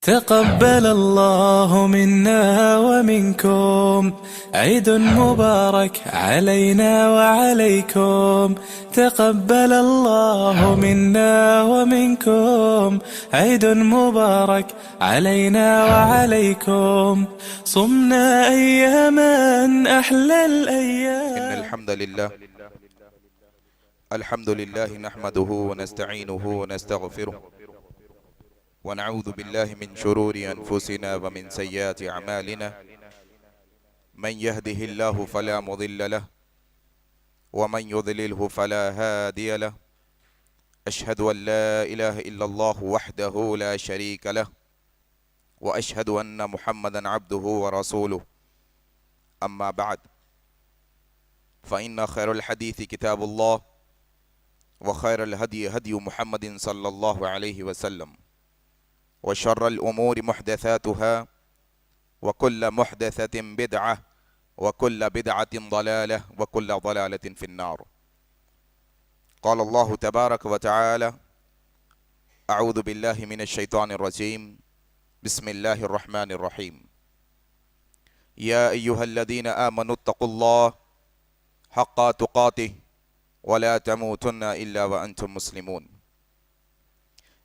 تقبل الله منا ومنكم عيد مبارك علينا وعليكم. تقبل الله منا ومنكم عيد مبارك علينا وعليكم. صمنا أياما أحلى الأيام. إن الحمد لله نحمده ونستعينه ونستغفره ونعوذ بالله من شرور أنفسنا ومن سيئات أعمالنا. من يهده الله فلا مضل له ومن يضلله فلا هادي له. أشهد أن لا إله إلا الله وحده لا شريك له وأشهد أن محمدا عبده ورسوله. أما بعد فإن خير الحديث كتاب الله وخير الهدي هدي محمد صلى الله عليه وسلم وشر الأمور محدثاتها وكل محدثة بدعة وكل بدعة ضلالة وكل ضلالة في النار. قال الله تبارك وتعالى: أعوذ بالله من الشيطان الرجيم. بسم الله الرحمن الرحيم. يا أيها الذين آمنوا اتقوا الله حق تقاته ولا تموتن إلا وأنتم مسلمون.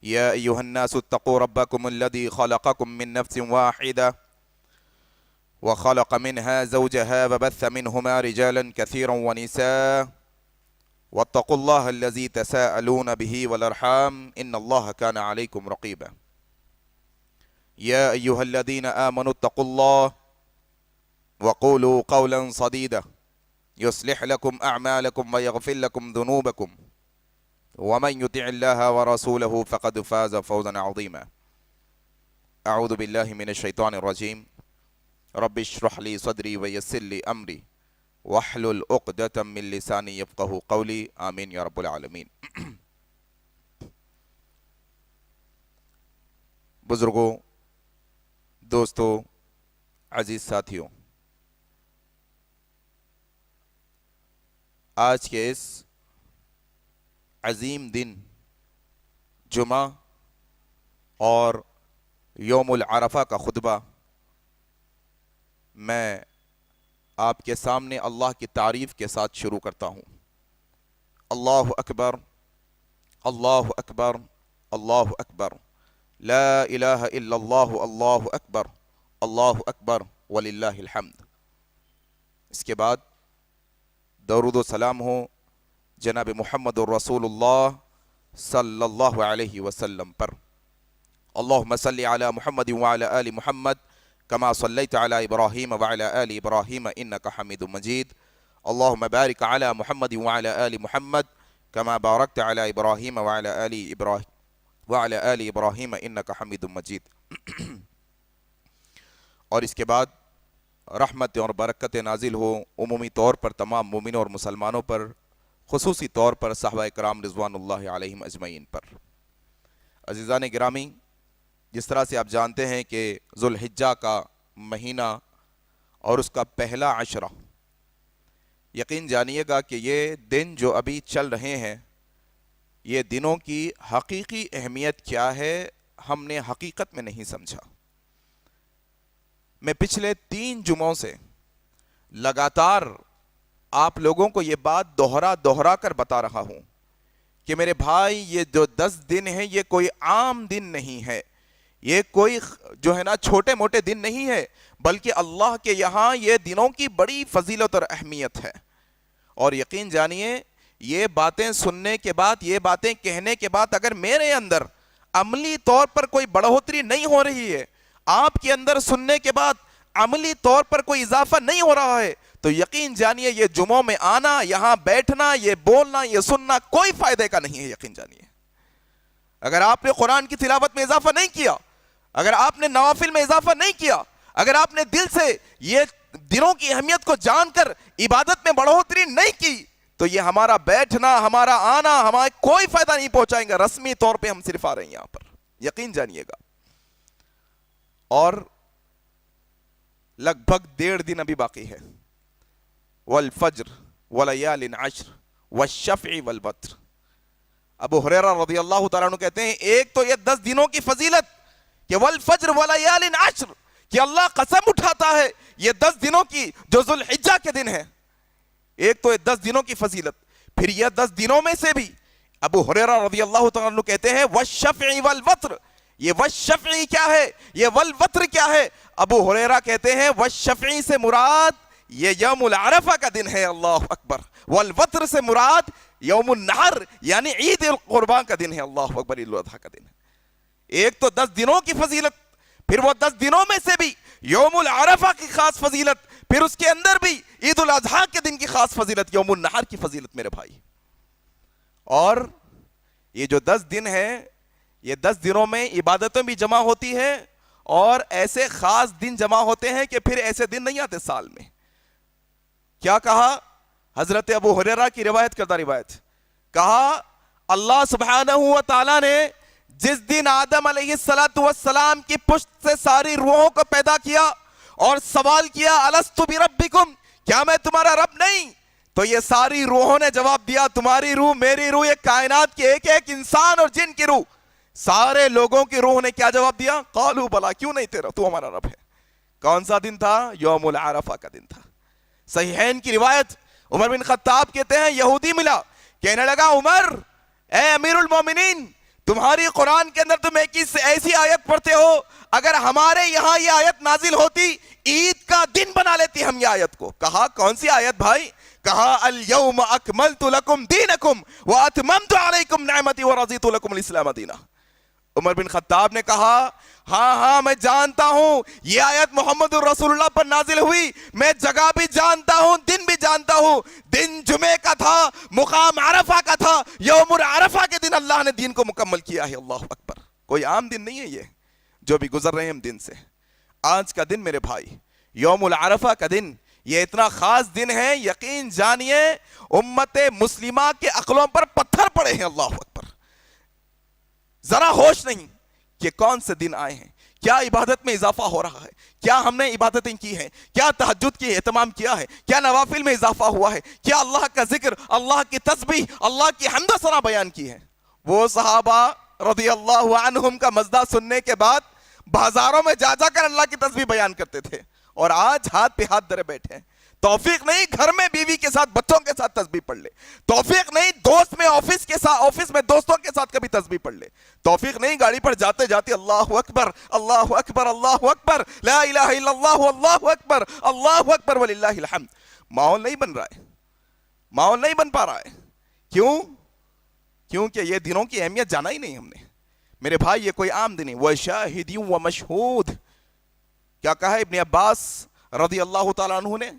يا أيها الناس اتقوا ربكم الذي خلقكم من نفس واحدة وخلق منها زوجها وبث منهما رجالا كثيرا ونساء واتقوا الله الذي تساءلون به والأرحام إن الله كان عليكم رقيبا. يا أيها الذين آمنوا اتقوا الله وقولوا قولا سديدا يصلح لكم أعمالكم ويغفر لكم ذنوبكم ومن يطع الله ورسوله فقد فاز فوزا عظيما. أعوذ بالله من الشيطان الرجيم. رب اشرح لي صدري ويسر لي أمري واحلل عقدة من لساني يفقهوا قولي. آمين يا رب العالمين. بزرگوں، دوستو، عزیز ساتھیوں، آج کے اس عظیم دن جمعہ اور یوم العرفہ کا خطبہ میں آپ کے سامنے اللہ کی تعریف کے ساتھ شروع کرتا ہوں. اللہ اکبر، اللہ اکبر، اللہ اکبر، لا الہ الا اللہ، اللہ اکبر، اللہ اکبر وللہ الحمد. اس کے بعد درود و سلام ہو جناب محمد الرسول اللہ صلی اللہ علیہ وسلم پر. اللہم صلی علی محمد وعلی آل محمد کما صلیت علی ابراہیم وعلی آل ابراہیم انکا حمید مجید. اللہم بارک علی محمد وعلی آل محمد کما بارکت علی ابراہیم وعلی آل ابراہیم انکا حمید مجید. اور اس کے بعد رحمت اور برکت نازل ہو عمومی طور پر تمام مومنوں اور مسلمانوں پر، خصوصی طور پر صحابہ کرام رضوان اللہ علیہم اجمعین پر. عزیزان گرامی، جس طرح سے آپ جانتے ہیں کہ ذو الحجہ کا مہینہ اور اس کا پہلا عشرہ، یقین جانیے گا کہ یہ دن جو ابھی چل رہے ہیں، یہ دنوں کی حقیقی اہمیت کیا ہے ہم نے حقیقت میں نہیں سمجھا. میں پچھلے 3 جمعوں سے لگاتار آپ لوگوں کو یہ بات دوہرا کر بتا رہا ہوں کہ میرے بھائی، یہ جو 10 دن ہیں یہ کوئی عام دن نہیں ہے، یہ کوئی جو ہے نا چھوٹے موٹے دن نہیں ہے، بلکہ اللہ کے یہاں یہ دنوں کی بڑی فضیلت اور اہمیت ہے. اور یقین جانیے، یہ باتیں سننے کے بعد، یہ باتیں کہنے کے بعد اگر میرے اندر عملی طور پر کوئی بڑھوتری نہیں ہو رہی ہے، آپ کے اندر سننے کے بعد عملی طور پر کوئی اضافہ نہیں ہو رہا ہے، تو یقین جانیے یہ جمعوں میں آنا، یہاں بیٹھنا، یہ بولنا، یہ سننا کوئی فائدے کا نہیں ہے. یقین جانیے، اگر آپ نے قرآن کی تلاوت میں اضافہ نہیں کیا، اگر آپ نے نوافل میں اضافہ نہیں کیا، اگر آپ نے دل سے یہ دنوں کی اہمیت کو جان کر عبادت میں بڑھوتری نہیں کی، تو یہ ہمارا بیٹھنا، ہمارا آنا ہمیں کوئی فائدہ نہیں پہنچائیں گا. رسمی طور پہ ہم صرف آ رہے ہیں یہاں پر، یقین جانیے گا. اور لگ بھگ 1.5 دن ابھی باقی ہے. والفجر ولیال عشر والشفع والبتر. ابو ہریرہ رضی اللہ تعالیٰ عنہ کہتے ہیں ایک تو یہ 10 دنوں کی فضیلت کہ والفجر ولیال عشر، کہ اللہ قسم اٹھاتا ہے یہ 10 دنوں کی جو ذوالحجہ کے دن ہیں. ایک تو 10 دنوں کی فضیلت، پھر یہ 10 دنوں میں سے بھی ابو ہریرہ رضی اللہ تعالیٰ عنہ کہتے ہیں والشفع والوتر. یہ والشفع کیا ہے، یہ والوتر کیا ہے؟ ابو ہریرہ کہتے ہیں والشفع سے مراد یہ یوم العرفہ کا دن ہے، اللہ اکبر. والوتر سے مراد یوم النحر یعنی عید القربان کا دن ہے، اللہ اکبر، عید الاضحیٰ کا دن ہے. ایک تو 10 دنوں کی فضیلت، پھر وہ 10 دنوں میں سے بھی یوم العرفہ کی خاص فضیلت، پھر اس کے اندر بھی عید الاضحیٰ کے دن کی خاص فضیلت، یوم النحر کی فضیلت میرے بھائی. اور یہ جو 10 دن ہیں، یہ 10 دنوں میں عبادتیں بھی جمع ہوتی ہیں اور ایسے خاص دن جمع ہوتے ہیں کہ پھر ایسے دن نہیں آتے سال میں. کیا کہا حضرت ابو ہریرہ کی روایت کردہ روایت، کہا اللہ سبحانہ و تعالیٰ نے جس دن آدم علیہ السلام کی پشت سے ساری روحوں کو پیدا کیا اور سوال کیا الستُ بربکم، کیا میں تمہارا رب نہیں؟ تو یہ ساری روحوں نے جواب دیا تمہاری روح، میری روح، یہ کائنات کے ایک ایک انسان اور جن کی روح، سارے لوگوں کی روح نے کیا جواب دیا؟ قالوا بلا، کیوں نہیں تیرا، تو ہمارا رب ہے. کون سا دن تھا؟ یوم العرفہ کا دن تھا. صحیحین کی روایت، عمر بن خطاب کہتے ہیں یہودی ملا، کہنے لگا عمر اے امیر المومنین، تمہاری قرآن کے اندر تم ایک ایسی آیت پڑھتے ہو، اگر ہمارے یہاں یہ آیت نازل ہوتی عید کا دن بنا لیتی ہم یہ آیت کو. کہا کون سی آیت بھائی؟ کہا الیوم اکملت لکم دینکم واتممت علیکم نعمتی ورضیت لکم الاسلام دینا. عمر بن خطاب نے کہا ہاں میں جانتا ہوں یہ آیت محمد الرسول اللہ پر نازل ہوئی، میں جگہ بھی جانتا ہوں، دن بھی جانتا ہوں، دن جمعے کا تھا، مقام عرفہ کا تھا، یوم عرفہ کے دن اللہ نے دین کو مکمل کیا ہے. اللہ اکبر، کوئی عام دن نہیں ہے یہ جو بھی گزر رہے ہیں ہم دن سے. آج کا دن میرے بھائی، یوم العرفہ کا دن، یہ اتنا خاص دن ہے، یقین جانیے امت مسلمہ کے عقلوں پر پتھر پڑے ہیں. اللہ اکبر، ذرا ہوش نہیں کہ کون سے دن آئے ہیں، کیا عبادت میں اضافہ ہو رہا ہے، کیا ہم نے عبادتیں کی ہیں، کیا تہجد کی اہتمام کیا ہے، کیا نوافل میں اضافہ ہوا ہے، کیا اللہ کا ذکر، اللہ کی تسبیح، اللہ کی حمد و ثنا بیان کی ہے. وہ صحابہ رضی اللہ عنہم کا مزدہ سننے کے بعد بازاروں میں جا جا کر اللہ کی تسبیح بیان کرتے تھے، اور آج ہاتھ پہ ہاتھ دھرے بیٹھے ہیں. توفیق نہیں گھر میں بیوی کے ساتھ بچوں کے ساتھ تسبیح پڑھ لے، توفیق نہیں دوست میں آفس میں دوستوں کے ساتھ کبھی تسبیح پڑھ لے، توفیق نہیں گاڑی پر جاتے جاتے اللہ اکبر اللہ اکبر اللہ اکبر لا الہ الا اللہ اللہ اکبر وللہ الحمد. ماحول نہیں بن رہا ہے، ماحول نہیں بن پا رہا ہے. کیونکہ یہ دنوں کی اہمیت جانا ہی نہیں ہم نے. میرے بھائی یہ کوئی عام دن نہیں. وَشَاهِدٍ وَمَشْهُودٍ، کیا کہا ہے ابن عباس رضی اللہ تعالیٰ عنہ نے؟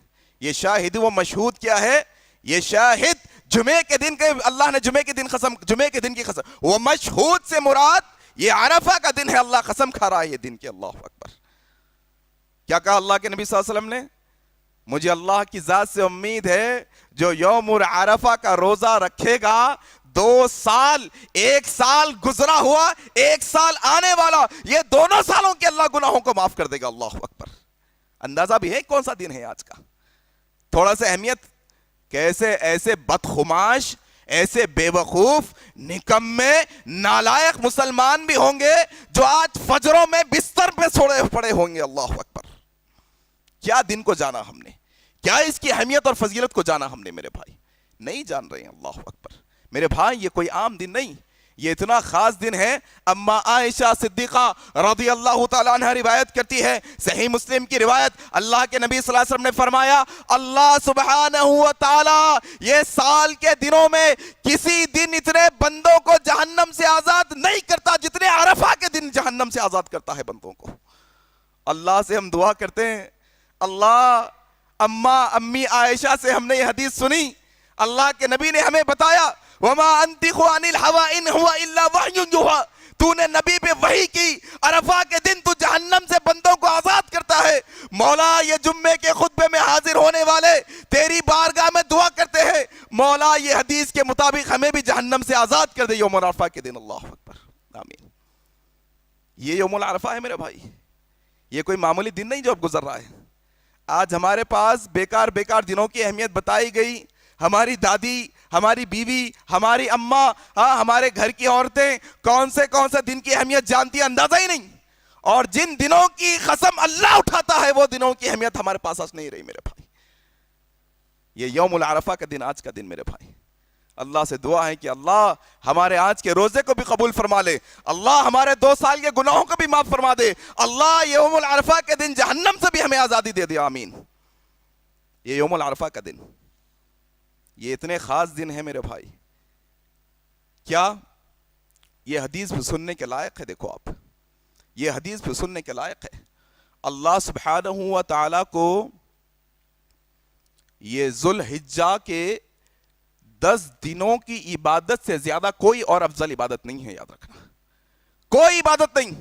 یہ شاہد و مشہود کیا ہے؟ یہ شاہد جمعے کے دن کے، اللہ نے جمعے کے دن کی قسم، وہ مشہود سے مراد یہ عرفہ کا دن ہے، اللہ قسم کھا رہا ہے یہ دن کے. اللہ اکبر. کیا کہا اللہ کے نبی صلی اللہ علیہ وسلم نے؟ مجھے اللہ کی ذات سے امید ہے جو یوم عرفہ کا روزہ رکھے گا، 2 سال، 1 سال گزرا ہوا، 1 سال آنے والا، یہ دونوں سالوں کے اللہ گناہوں کو معاف کر دے گا. اللہ اکبر. اندازہ بھی ہے کون سا دن ہے آج کا؟ تھوڑا سا اہمیت. کیسے ایسے بدخماش، ایسے بے وقوف، نکمے، نالائق مسلمان بھی ہوں گے جو آج فجروں میں بستر پہ سوڑے پڑے ہوں گے. اللہ اکبر. کیا دن کو جانا ہم نے، کیا اس کی اہمیت اور فضیلت کو جانا ہم نے میرے بھائی؟ نہیں جان رہے ہیں. اللہ اکبر. میرے بھائی یہ کوئی عام دن نہیں، یہ اتنا خاص دن ہے. اما عائشہ صدیقہ رضی اللہ تعالیٰ عنہ روایت کرتی ہے، صحیح مسلم کی روایت، اللہ کے نبی صلی اللہ علیہ وسلم نے فرمایا اللہ سبحانہ و تعالیٰ یہ سال کے دنوں میں کسی دن اتنے بندوں کو جہنم سے آزاد نہیں کرتا جتنے عرفہ کے دن جہنم سے آزاد کرتا ہے بندوں کو. اللہ سے ہم دعا کرتے ہیں اللہ، امی عائشہ سے ہم نے یہ حدیث سنی، اللہ کے نبی نے ہمیں بتایا وَمَا أَنْتِقُ عَنِ الْحَوَىٰ إِنْ هُوَ إِلَّا وَحْيٌ يُوحَىٰ، تو نے نبی پہ وحی کی، عرفہ کے دن تو جہنم سے بندوں کو آزاد کرتا ہے. مولا یہ جمعے کے خطبے میں حاضر ہونے والے تیری بارگاہ میں دعا کرتے ہیں مولا یہ حدیث کے مطابق ہمیں بھی جہنم سے آزاد کر دے یوم عرفہ کے دن. اللہ اکبر. آمین. یہ یوم العرفہ ہے میرے بھائی، یہ کوئی معمولی دن نہیں جو اب گزر رہا ہے. آج ہمارے پاس بیکار دنوں کی اہمیت بتائی گئی. ہماری دادی، ہماری بیوی، ہماری اماں، ہمارے گھر کی عورتیں کون سے دن کی اہمیت جانتی ہیں اندازہ ہی نہیں. اور جن دنوں کی قسم اللہ اٹھاتا ہے وہ دنوں کی اہمیت ہمارے پاس آج نہیں رہی میرے بھائی. یہ یوم العرفہ کا دن آج کا دن میرے بھائی. اللہ سے دعا ہے کہ اللہ ہمارے آج کے روزے کو بھی قبول فرما لے, اللہ ہمارے 2 سال کے گناہوں کو بھی معاف فرما دے, اللہ یوم العرفہ کے دن جہنم سے بھی ہمیں آزادی دے دے, آمین. یہ یوم العرفہ کا دن, یہ اتنے خاص دن ہے میرے بھائی, کیا یہ حدیث بھی سننے کے لائق ہے. دیکھو آپ, یہ حدیث بھی سننے کے لائق ہے. اللہ سبحانہ و تعالی کو یہ ذوالحجہ کے 10 دنوں کی عبادت سے زیادہ کوئی اور افضل عبادت نہیں ہے, یاد رکھنا, کوئی عبادت نہیں.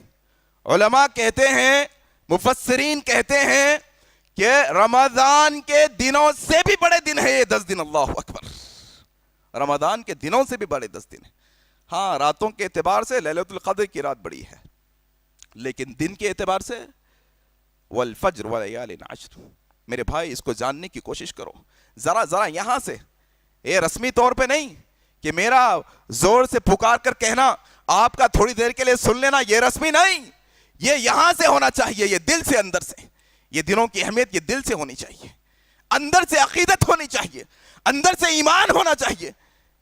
علماء کہتے ہیں, مفسرین کہتے ہیں کہ رمضان کے دنوں سے بھی بڑے دن ہے یہ 10 دن. اللہ اکبر, رمضان کے دنوں سے بھی بڑے 10 دن ہیں. ہاں راتوں کے اعتبار سے لیلۃ القدر کی رات بڑی ہے, لیکن دن کے اعتبار سے والفجر ولیال عشر. میرے بھائی اس کو جاننے کی کوشش کرو ذرا یہاں سے, یہ رسمی طور پہ نہیں کہ میرا زور سے پکار کر کہنا آپ کا تھوڑی دیر کے لیے سن لینا, یہ رسمی نہیں, یہ یہاں سے ہونا چاہیے, یہ دل سے, اندر سے. یہ دنوں کی اہمیت یہ دل سے ہونی چاہیے, اندر سے عقیدت ہونی چاہیے, اندر سے ایمان ہونا چاہیے,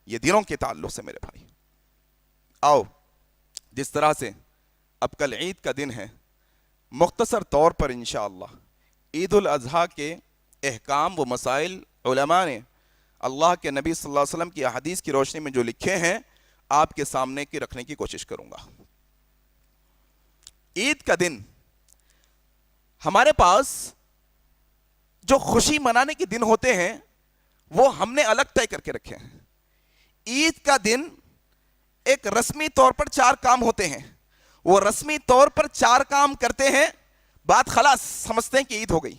یہ دنوں کے تعلق سے میرے بھائی. آؤ جس طرح سے اب کل عید کا دن ہے, مختصر طور پر انشاءاللہ عید الاضحیٰ کے احکام و مسائل علماء نے اللہ کے نبی صلی اللہ علیہ وسلم کی احادیث کی روشنی میں جو لکھے ہیں آپ کے سامنے کی رکھنے کی کوشش کروں گا. عید کا دن ہمارے پاس جو خوشی منانے کے دن ہوتے ہیں وہ ہم نے الگ طے کر کے رکھے ہیں. عید کا دن ایک رسمی طور پر 4 کام ہوتے ہیں, وہ رسمی طور پر 4 کام کرتے ہیں, بات خلاص, سمجھتے ہیں کہ عید ہو گئی.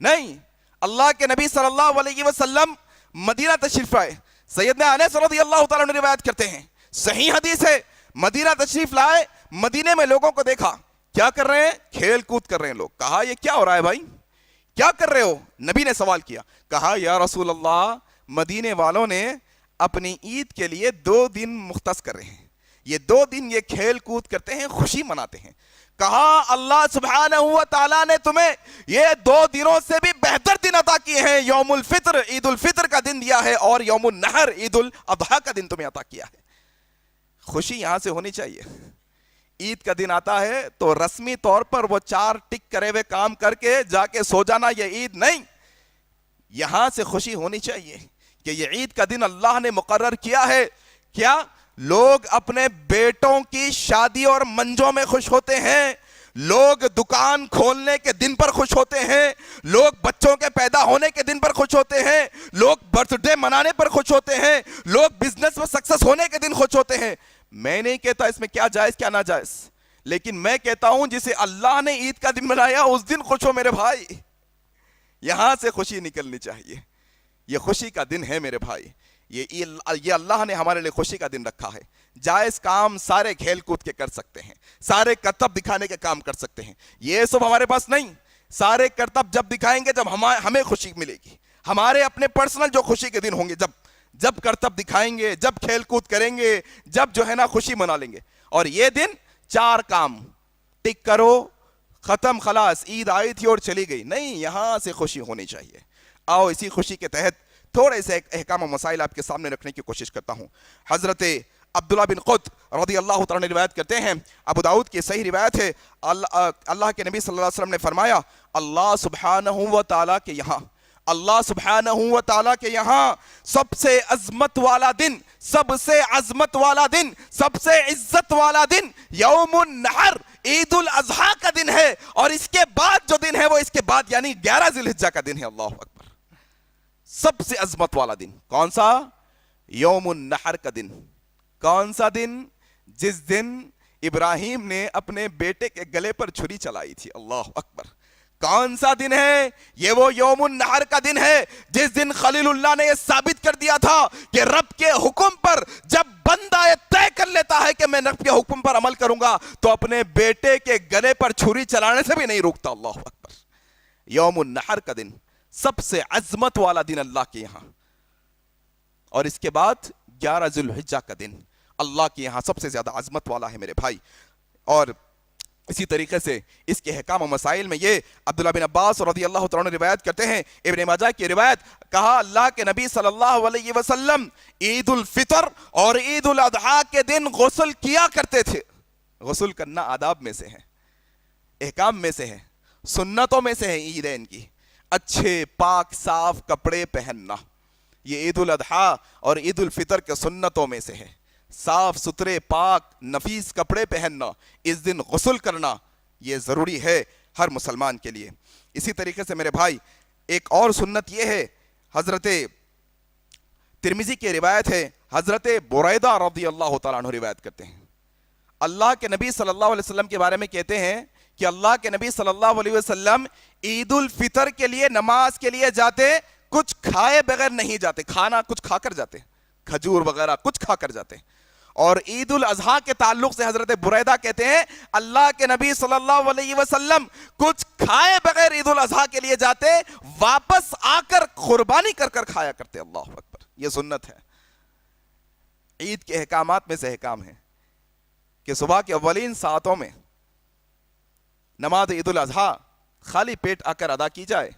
نہیں, اللہ کے نبی صلی اللہ علیہ وسلم مدینہ تشریف لائے. سیدنا انس رضی اللہ تعالیٰ عنہ روایت کرتے ہیں, صحیح حدیث ہے, مدینہ تشریف لائے, مدینے میں لوگوں کو دیکھا کیا کر رہے ہیں, کھیل کود کر رہے ہیں لوگ. کہا یہ کیا ہو رہا ہے بھائی, کیا کر رہے ہو؟ نبی نے سوال کیا, کہا یا رسول اللہ مدینے والوں نے اپنی عید کے لیے 2 دن مختص کر رہے ہیں, یہ 2 دن یہ کھیل کود کرتے ہیں, خوشی مناتے ہیں. کہا اللہ سبحانہ و تعالیٰ نے تمہیں یہ 2 دنوں سے بھی بہتر دن عطا کیے ہیں, یوم الفطر عید الفطر کا دن دیا ہے, اور یوم النحر عید الاضحیٰ کا دن تمہیں عطا کیا ہے. خوشی یہاں سے ہونی چاہیے. عید کا دن آتا ہے تو رسمی طور پر وہ 4 ٹک کرے ہوئے کام کر کے جا کے سو جانا یہ عید نہیں, یہاں سے خوشی ہونی چاہیے کہ یہ عید کا دن اللہ نے مقرر کیا ہے. کیا لوگ اپنے بیٹوں کی شادی اور منجوں میں خوش ہوتے ہیں, لوگ دکان کھولنے کے دن پر خوش ہوتے ہیں, لوگ بچوں کے پیدا ہونے کے دن پر خوش ہوتے ہیں, لوگ برتھ ڈے منانے پر خوش ہوتے ہیں, لوگ بزنس میں سکسس ہونے کے دن خوش ہوتے ہیں. میں نہیں کہتا اس میں کیا جائز کیا ناجائز, لیکن میں کہتا ہوں جسے اللہ نے عید کا دن بنایا اس دن خوش ہو میرے بھائی. یہاں سے خوشی نکلنی چاہیے, یہ خوشی کا دن ہے میرے بھائی, یہ اللہ نے ہمارے لیے خوشی کا دن رکھا ہے. جائز کام سارے کھیل کود کے کر سکتے ہیں, سارے کرتب دکھانے کے کام کر سکتے ہیں, یہ سب ہمارے پاس نہیں. سارے کرتب جب دکھائیں گے جب ہمیں خوشی ملے گی, ہمارے اپنے پرسنل جو خوشی کے دن ہوں گے, جب کرتب دکھائیں گے, جب کھیل کود کریں گے, جب جو ہے نا خوشی منا لیں گے. اور یہ دن 4 کام ٹک کرو, ختم, خلاص, عید آئی تھی اور چلی گئی, نہیں, یہاں سے خوشی ہونی چاہیے. آؤ اسی خوشی کے تحت تھوڑے سے احکام و مسائل آپ کے سامنے رکھنے کی کوشش کرتا ہوں. حضرت عبداللہ بن قط رضی اللہ تعالیٰ عنہ روایت کرتے ہیں, ابو داؤد کی صحیح روایت ہے, اللہ کے نبی صلی اللہ علیہ وسلم نے فرمایا, اللہ سبحانہ و تعالیٰ کے یہاں, اللہ سبحانہ و تعالیٰ کے یہاں سب سے عظمت والا دن, سب سے عظمت والا دن, سب سے عزت والا دن یوم النحر عید الاضحیٰ کا دن ہے, اور اس کے بعد جو دن ہے وہ اس کے بعد یعنی 11 ذی الحجہ کا دن ہے. اللہ اکبر. سب سے عظمت والا دن کون سا؟ یوم النحر کا دن. کون سا دن؟ جس دن ابراہیم نے اپنے بیٹے کے گلے پر چھری چلائی تھی. اللہ اکبر. کون سا دن ہے یہ؟ وہ یوم النحر کا دن ہے جس دن خلیل اللہ نے یہ ثابت کر دیا تھا کہ رب کے حکم پر جب بندہ یہ طے کر لیتا ہے کہ میں رب کے حکم پر عمل کروں گا تو اپنے بیٹے کے گلے پر چھری چلانے سے بھی نہیں روکتا. اللہ اکبر. یوم النحر کا دن سب سے عظمت والا دن اللہ کے یہاں, اور اس کے بعد 11 ذی الحجہ کا دن اللہ کے یہاں سب سے زیادہ عظمت والا ہے میرے بھائی. اور اسی طریقے سے اس کے احکام و مسائل میں یہ عبداللہ بن عباس رضی اللہ تعالیٰ عنہ روایت کرتے ہیں، ابن ماجہ کی روایت، کہا اللہ کے نبی صلی اللہ علیہ وسلم عید الفطر اور عید الاضحیٰ کے دن غسل کیا کرتے تھے۔ غسل کرنا آداب میں سے ہے، احکام میں سے ہے، سنتوں میں سے ہے عیدین کی۔ اچھے پاک صاف کپڑے پہننا یہ عید الاضحیٰ اور عید الفطر کے سنتوں میں سے ہے۔ صاف ستھرے پاک نفیس کپڑے پہننا، اس دن غسل کرنا، یہ ضروری ہے ہر مسلمان کے لیے۔ اسی طریقے سے میرے بھائی ایک اور سنت یہ ہے، حضرت ترمذی کی روایت ہے، حضرت بریدہ رضی اللہ تعالیٰ عنہ روایت کرتے ہیں، اللہ کے نبی صلی اللہ علیہ وسلم کے بارے میں کہتے ہیں کہ اللہ کے نبی صلی اللہ علیہ وسلم عید الفطر کے لیے نماز کے لیے جاتے، کچھ کھائے بغیر نہیں جاتے، کھانا کچھ کھا کر جاتے، کھجور وغیرہ کچھ کھا کر جاتے۔ اور عید الاضحیٰ کے تعلق سے حضرت بریدہ کہتے ہیں اللہ کے نبی صلی اللہ علیہ وسلم کچھ کھائے بغیر عید الاضحیٰ کے لیے جاتے، واپس آ کر قربانی کر کر کھایا کرتے۔ اللہ اکبر، یہ سنت ہے۔ عید کے احکامات میں سے احکام ہے کہ صبح کے اولین ساعتوں میں نماز عید الاضحیٰ خالی پیٹ آ کر ادا کی جائے،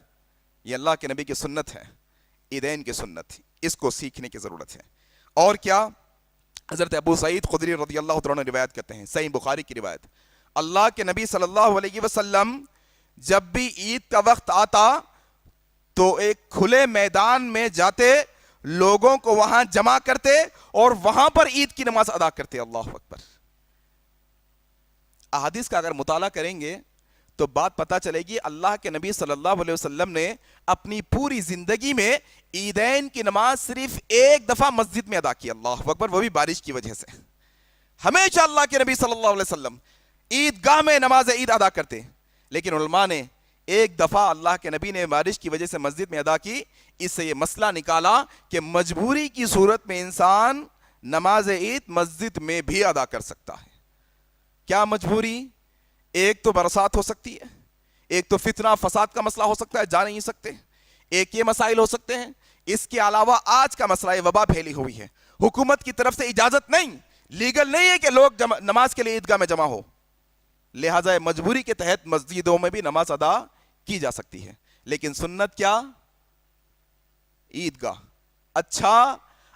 یہ اللہ کے نبی کی سنت ہے، عیدین کی سنت تھی، اس کو سیکھنے کی ضرورت ہے۔ اور کیا، حضرت ابو سعید خدری رضی اللہ عنہ روایت کرتے ہیں، صحیح بخاری کی روایت، اللہ کے نبی صلی اللہ علیہ وسلم جب بھی عید کا وقت آتا تو ایک کھلے میدان میں جاتے، لوگوں کو وہاں جمع کرتے اور وہاں پر عید کی نماز ادا کرتے۔ اللہ اکبر۔ احادیث کا اگر مطالعہ کریں گے تو بات پتہ چلے گی اللہ کے نبی صلی اللہ علیہ وسلم نے اپنی پوری زندگی میں عیدین کی نماز صرف ایک دفعہ مسجد میں ادا کی۔ اللہ اکبر، وہ بھی بارش کی وجہ سے۔ ہمیشہ اللہ کے نبی صلی اللہ علیہ وسلم عیدگاہ میں نماز عید ادا کرتے، لیکن علماء نے ایک دفعہ اللہ کے نبی نے بارش کی وجہ سے مسجد میں ادا کی، اس سے یہ مسئلہ نکالا کہ مجبوری کی صورت میں انسان نماز عید مسجد میں بھی ادا کر سکتا ہے۔ کیا مجبوری؟ ایک تو برسات ہو سکتی ہے، ایک تو فتنہ فساد کا مسئلہ ہو سکتا ہے، جا نہیں سکتے، ایک یہ مسائل ہو سکتے ہیں۔ اس کے علاوہ آج کا مسئلہ یہ وبا پھیلی ہوئی ہے، حکومت کی طرف سے اجازت نہیں، لیگل نہیں ہے کہ لوگ نماز کے لیے عیدگاہ میں جمع ہو، لہٰذا مجبوری کے تحت مسجدوں میں بھی نماز ادا کی جا سکتی ہے۔ لیکن سنت کیا؟ عیدگاہ۔ اچھا،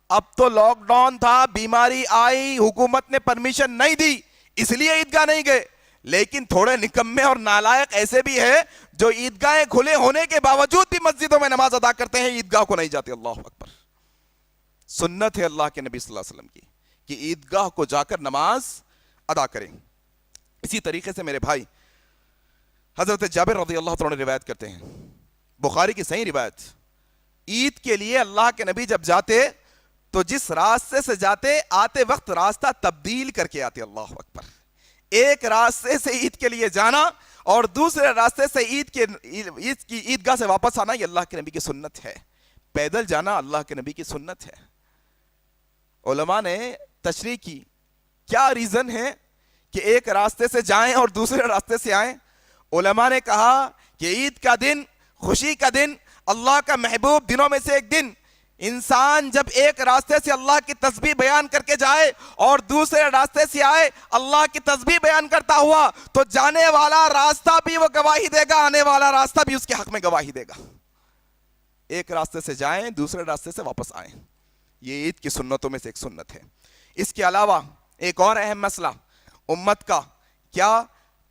اب تو لاک ڈاؤن تھا، بیماری آئی، حکومت نے پرمیشن نہیں دی، اس لیے عیدگاہ نہیں گئے، لیکن تھوڑے نکمے اور نالائق ایسے بھی ہیں جو عیدگاہیں کھلے ہونے کے باوجود بھی مسجدوں میں نماز ادا کرتے ہیں، عیدگاہ کو نہیں جاتے۔ اللہ اکبر۔ سنت ہے اللہ کے نبی صلی اللہ علیہ وسلم کی کہ عیدگاہ کو جا کر نماز ادا کریں۔ اسی طریقے سے میرے بھائی حضرت جابر رضی اللہ عنہ روایت کرتے ہیں، بخاری کی صحیح روایت، عید کے لیے اللہ کے نبی جب جاتے تو جس راستے سے جاتے، آتے وقت راستہ تبدیل کر کے آتے۔ اللہ اکبر۔ ایک راستے سے عید کے لیے جانا اور دوسرے راستے سے عید کی عیدگاہ سے واپس آنا، یہ اللہ کے نبی کی سنت ہے۔ پیدل جانا اللہ کے نبی کی سنت ہے۔ علماء نے تشریح کی، کیا ریزن ہے کہ ایک راستے سے جائیں اور دوسرے راستے سے آئیں؟ علماء نے کہا کہ عید کا دن، خوشی کا دن، اللہ کا محبوب دنوں میں سے ایک دن، انسان جب ایک راستے سے اللہ کی تسبیح بیان کر کے جائے اور دوسرے راستے سے آئے اللہ کی تسبیح بیان کرتا ہوا، تو جانے والا راستہ بھی وہ گواہی دے گا، آنے والا راستہ بھی اس کے حق میں گواہی دے گا۔ ایک راستے سے جائیں، دوسرے راستے سے واپس آئیں، یہ عید کی سنتوں میں سے ایک سنت ہے۔ اس کے علاوہ ایک اور اہم مسئلہ امت کا، کیا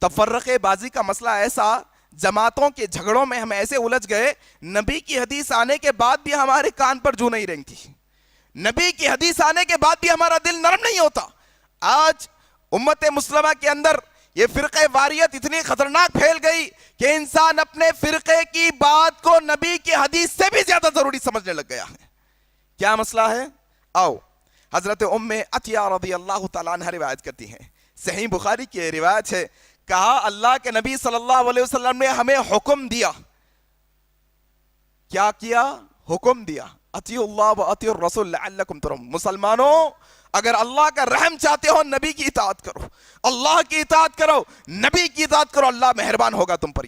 تفرقے بازی کا مسئلہ، ایسا جماعتوں کے جھگڑوں میں ہم ایسے الجھ گئے، نبی کی حدیث آنے کے بعد بھی ہمارے کان پر جو نہیں رینگتی، نبی کی حدیث آنے کے بعد بھی ہمارا دل نرم نہیں ہوتا۔ آج امت مسلمہ کے اندر یہ فرقہ واریت اتنی خطرناک پھیل گئی کہ انسان اپنے فرقے کی بات کو نبی کی حدیث سے بھی زیادہ ضروری سمجھنے لگ گیا ہے۔ کیا مسئلہ ہے؟ آؤ، حضرت ام عطیہ رضی اللہ تعالیٰ عنہ روایت کرتی ہیں، صحیح بخاری کی روایت ہے، کہا اللہ کے نبی صلی اللہ علیہ وسلم نے ہمیں حکم دیا، کیا کیا؟ حکم دیا، اطیعوا اللہ و اطیعوا الرسول لعلکم ترحمون، مسلمانوں اگر اللہ کا رحم چاہتے ہو نبی کی اطاعت کرو، اللہ کی اطاعت کرو، نبی کی اطاعت کرو، اللہ مہربان ہوگا تم پر۔